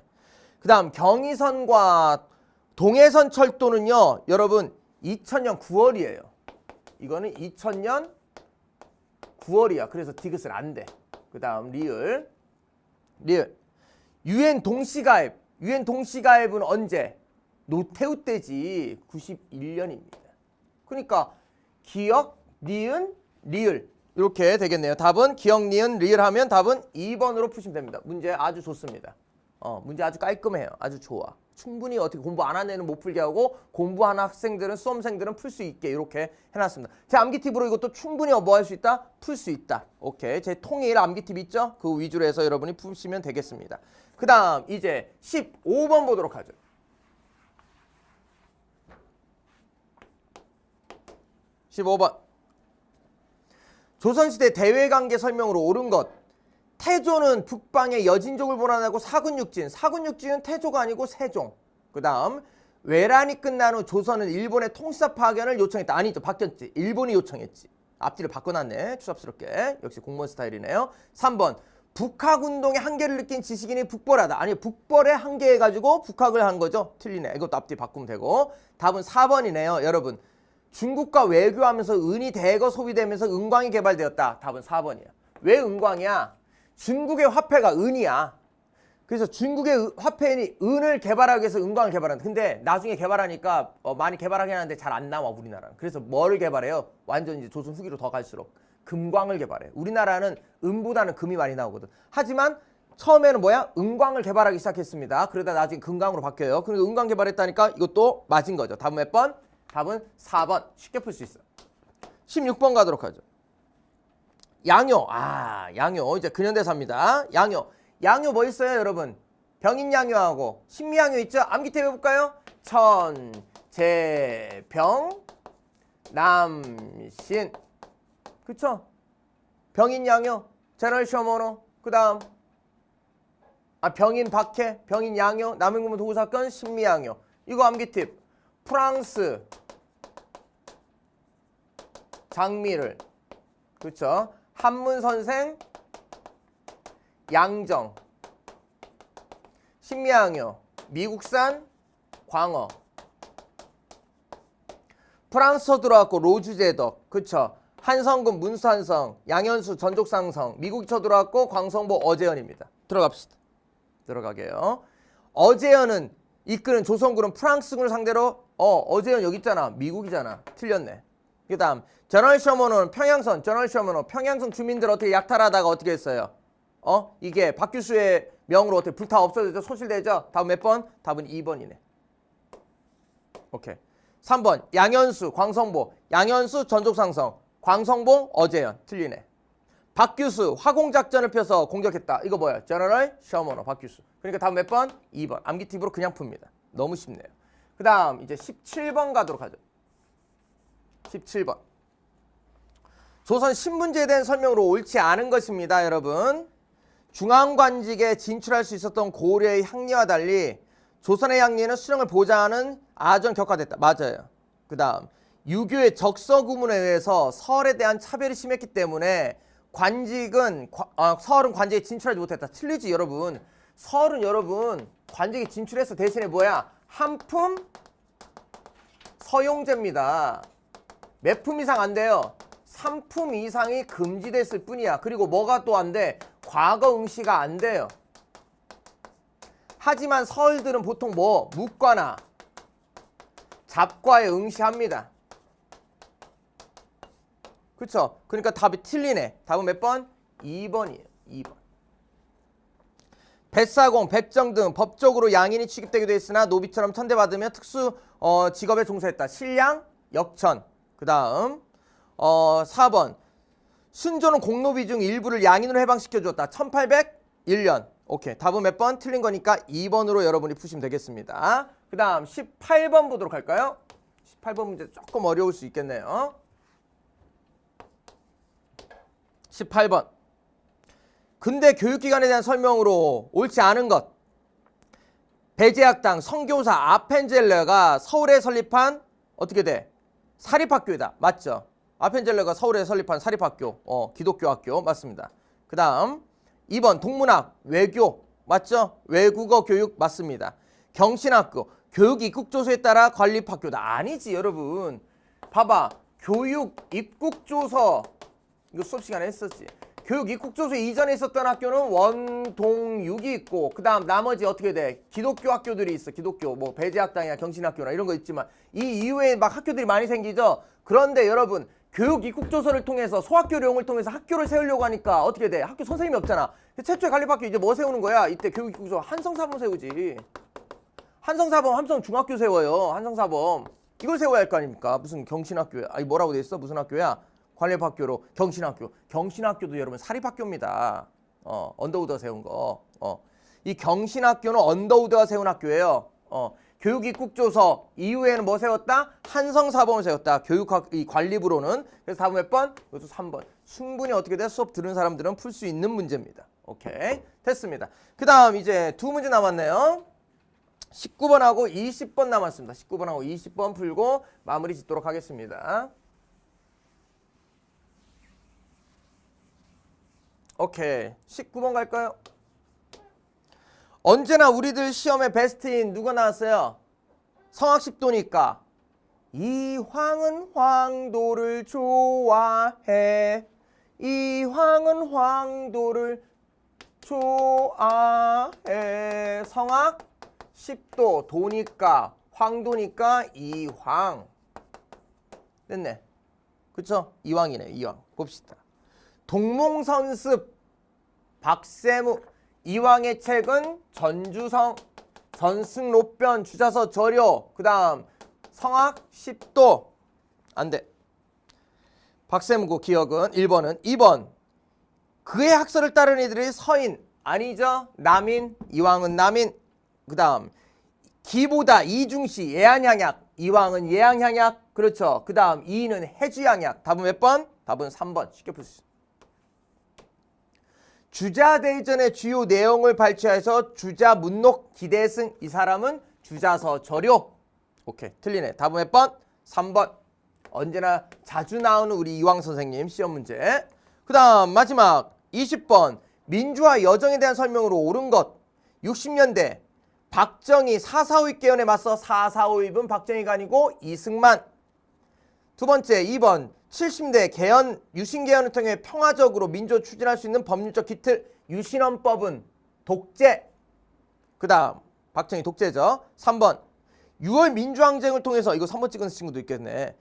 그 다음 경의선과 동해선 철도는요 여러분 2000년 9월이에요. 이거는 2000년 9월이야. 그래서 디귿을 안 돼. 그 다음 리을. 유엔 동시가입. 유엔 동시가입은 언제? 노태우 때지. 91년입니다. 그러니까 기억, 니은, 리을 이렇게 되겠네요. 답은 기억, 니은, 리을 하면 답은 2번으로 푸시면 됩니다. 문제 아주 좋습니다. 문제 아주 깔끔해요. 아주 좋아. 충분히 어떻게 공부 안 하는 애는 못 풀게 하고 공부하는 학생들은 수험생들은 풀 수 있게 이렇게 해놨습니다. 제 암기팁으로 이것도 충분히 뭐 할 수 있다? 풀 수 있다. 오케이. 제 통일 암기팁 있죠? 그 위주로 해서 여러분이 푸시면 되겠습니다. 그 다음 이제 15번 보도록 하죠. 15번. 조선시대 대외관계 설명으로 옳은 것. 태조는 북방의 여진족을 보관하고 사군육진. 사군육진은 태조가 아니고 세종. 그 다음 외란이 끝난 후 조선은 일본의 통치사 파견을 요청했다. 아니죠. 바뀌었지. 일본이 요청했지. 앞뒤를 바꿔놨네. 추잡스럽게. 역시 공무원 스타일이네요. 3번. 북학운동의 한계를 느낀 지식인이 북벌하다. 아니 북벌의 한계 해가지고 북학을 한 거죠. 틀리네. 이것도 앞뒤 바꾸면 되고. 답은 4번이네요. 여러분. 중국과 외교하면서 은이 대거 소비되면서 은광이 개발되었다. 답은 4번이야. 왜 은광이야? 중국의 화폐가 은이야. 그래서 중국의 화폐인 은을 개발하기 위해서 은광을 개발한다. 근데 나중에 개발하니까 많이 개발하긴 하는데 잘 안 나와 우리나라는. 그래서 뭐를 개발해요? 완전 이제 조선 후기로 더 갈수록 금광을 개발해. 우리나라는 은보다는 금이 많이 나오거든. 하지만 처음에는 뭐야? 은광을 개발하기 시작했습니다. 그러다 나중에 금광으로 바뀌어요. 그러니까 은광 개발했다니까 이것도 맞은 거죠. 답은 몇 번? 답은 4번. 쉽게 풀 수 있어. 16번 가도록 하죠. 양요. 양요. 이제 근현대사입니다. 양요. 양요 뭐 있어요, 여러분? 병인양요하고 신미양요 있죠? 암기탭 해볼까요? 천, 재, 병, 남, 신. 그쵸? 병인양요. 제너럴 쇼모노. 그 다음 병인 박해, 병인 양요, 남행군문 도구사건, 신미양요. 이거 암기팁. 프랑스 장미를. 그쵸? 한문선생 양정. 신미양요. 미국산 광어. 프랑스어 들어왔고 로주제덕. 그쵸? 한성근 문수한성, 양현수 전족상성. 미국이 쳐들어왔고 광성보 어제연입니다. 들어갑시다. 들어가게요. 어제연은 이끄는 조선군은 프랑스군을 상대로 어제연 여기 있잖아. 미국이잖아. 틀렸네. 그 다음 제너럴 셔먼은 평양선. 제너럴 셔먼은 평양선 주민들 어떻게 약탈하다가 어떻게 했어요? 이게 박규수의 명으로 어떻게 불타 없어졌죠? 소실되죠? 답은 몇 번? 답은 2번이네. 오케이. 3번 양현수 광성보. 양현수 전족상성. 광성보 어재현. 틀리네. 박규수 화공작전을 펴서 공격했다. 이거 뭐야? 제너럴 셔머너 박규수. 그러니까 다음 몇 번? 2번. 암기 팁으로 그냥 풉니다. 너무 쉽네요. 그 다음 이제 17번 가도록 하죠. 17번. 조선 신문제에 대한 설명으로 옳지 않은 것입니다. 여러분. 중앙관직에 진출할 수 있었던 고려의 향리와 달리 조선의 향리는 수령을 보장하는 아전 격화됐다. 맞아요. 그 다음 유교의 적서구문에 의해서 서울에 대한 차별이 심했기 때문에 서울은 관직에 진출하지 못했다. 틀리지 여러분. 서울은 여러분 관직에 진출해서 대신에 뭐야? 한품 서용제입니다. 몇 품 이상 안 돼요? 3품 이상이 금지됐을 뿐이야. 그리고 뭐가 또 안 돼? 과거 응시가 안 돼요. 하지만 서울들은 보통 뭐? 묵과나 잡과에 응시합니다. 그쵸? 그러니까 답이 틀리네. 답은 몇 번? 2번이에요. 2번. 뱃사공, 백정 등 법적으로 양인이 취급되기도 했으나 노비처럼 천대받으며 특수 직업에 종사했다. 신량, 역천. 그 다음 4번 순조는 공노비 중 일부를 양인으로 해방시켜 주었다. 1801년. 오케이. 답은 몇 번? 틀린 거니까 2번으로 여러분이 푸시면 되겠습니다. 그 다음 18번 보도록 할까요? 18번 문제 조금 어려울 수 있겠네요. 18번. 근대 교육기관에 대한 설명으로 옳지 않은 것. 배제학당 선교사 아펜젤러가 서울에 설립한 어떻게 돼? 사립학교이다. 맞죠? 아펜젤러가 서울에 설립한 사립학교. 기독교 학교. 맞습니다. 그 다음 2번 동문학 외교. 맞죠? 외국어 교육 맞습니다. 경신학교 교육 입국조서에 따라 관립학교다. 아니지 여러분. 봐봐. 교육 입국조서 이거 수업 시간에 했었지. 교육 입국조서 이전에 있었던 학교는 원동육이 있고 그 다음 나머지 어떻게 돼? 기독교 학교들이 있어. 기독교 뭐 배제학당이나 경신학교나 이런 거 있지만 이 이후에 막 학교들이 많이 생기죠. 그런데 여러분 교육 입국조서를 통해서 소학교령을 통해서 학교를 세우려고 하니까 어떻게 돼? 학교 선생님이 없잖아. 최초의 관립학교 이제 뭐 세우는 거야? 이때 교육 입국조서 한성사범 세우지. 한성사범 함성중학교 세워요. 한성사범 이걸 세워야 할 거 아닙니까? 무슨 경신학교야? 아니 뭐라고 돼 있어? 무슨 학교야? 관립학교로 경신학교. 경신학교도 여러분 사립학교입니다. 언더우드가 세운 거. 이 경신학교는 언더우드가 세운 학교예요. 교육 입국조서 이후에는 뭐 세웠다? 한성사범을 세웠다. 교육학 이 관리부로는. 그래서 답은 몇 번? 이것도 3번. 충분히 어떻게 돼? 수업 들은 사람들은 풀 수 있는 문제입니다. 오케이. 됐습니다. 그 다음 이제 두 문제 남았네요. 19번하고 20번 남았습니다. 19번하고 20번 풀고 마무리 짓도록 하겠습니다. 오케이. 19번 갈까요? 언제나 우리들 시험에 베스트인 누가 나왔어요? 성악십도니까 이황은 황도를 좋아해. 이황은 황도를 좋아해. 성악십도 도니까 황도니까 이황. 됐네. 그쵸? 이황이네. 이황. 봅시다. 동몽선습 박세무. 이황의 책은 전주성, 전승로변, 주자서 절요. 그 다음 성악십도. 안돼. 박세무고 기억은 1번은 2번 그의 학설을 따른 이들이 서인. 아니죠. 남인. 이황은 남인. 그 다음 기보다 이중시 예안향약. 이황은 예양향약. 그렇죠. 그 다음 이인은 해주향약. 답은 몇 번? 답은 3번. 쉽게 풀 수 있어. 주자대전의 주요 내용을 발췌해서 주자문록 기대승. 이 사람은 주자서 절요. 오케이. 틀리네. 답은 몇 번? 3번. 언제나 자주 나오는 우리 이황 선생님 시험 문제. 그 다음 마지막 20번 민주화 여정에 대한 설명으로 옳은 것. 60년대 박정희 4.4.5 개헌에 맞서 4.4.5입은 박정희가 아니고 이승만. 두 번째 2번 70대 개헌 유신 개헌을 통해 평화적으로 민주화 추진할 수 있는 법률적 기틀 유신헌법은 독재. 그 다음 박정희 독재죠. 3번 6월 민주항쟁을 통해서 이거 3번 찍은 친구도 있겠네.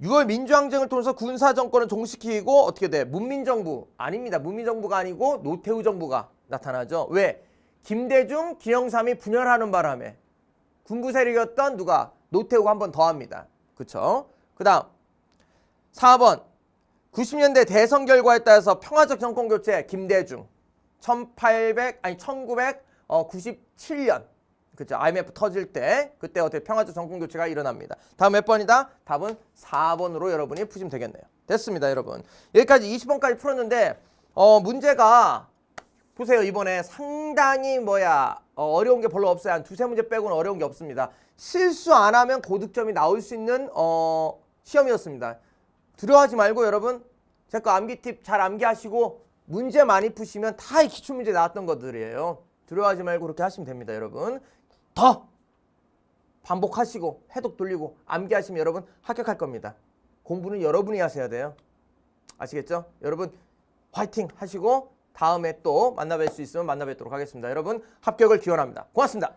6월 민주항쟁을 통해서 군사정권을 종식시키고 어떻게 돼? 문민정부. 아닙니다. 문민정부가 아니고 노태우 정부가 나타나죠. 왜? 김대중, 김영삼이 분열하는 바람에 군부 세력이었던 누가? 노태우가 한 번 더 합니다. 그쵸? 그 다음 4번 90년대 대선 결과에 따라서 평화적 정권 교체 김대중 1997년 그죠? IMF 터질 때 그때 어떻게 평화적 정권 교체가 일어납니다. 다음 몇 번이다? 답은 4번으로 여러분이 푸시면 되겠네요. 됐습니다, 여러분. 여기까지 20번까지 풀었는데 문제가 보세요. 이번에 상당히 어려운 게 별로 없어요. 한 두세 문제 빼고는 어려운 게 없습니다. 실수 안 하면 고득점이 나올 수 있는 시험이었습니다. 두려워하지 말고 여러분 제 거 암기 팁 잘 암기하시고 문제 많이 푸시면 다 이 기출문제 나왔던 것들이에요. 두려워하지 말고 그렇게 하시면 됩니다, 여러분. 더 반복하시고 해독 돌리고 암기하시면 여러분 합격할 겁니다. 공부는 여러분이 하셔야 돼요. 아시겠죠? 여러분 화이팅 하시고 다음에 또 만나뵐 수 있으면 만나뵙도록 하겠습니다. 여러분 합격을 기원합니다. 고맙습니다.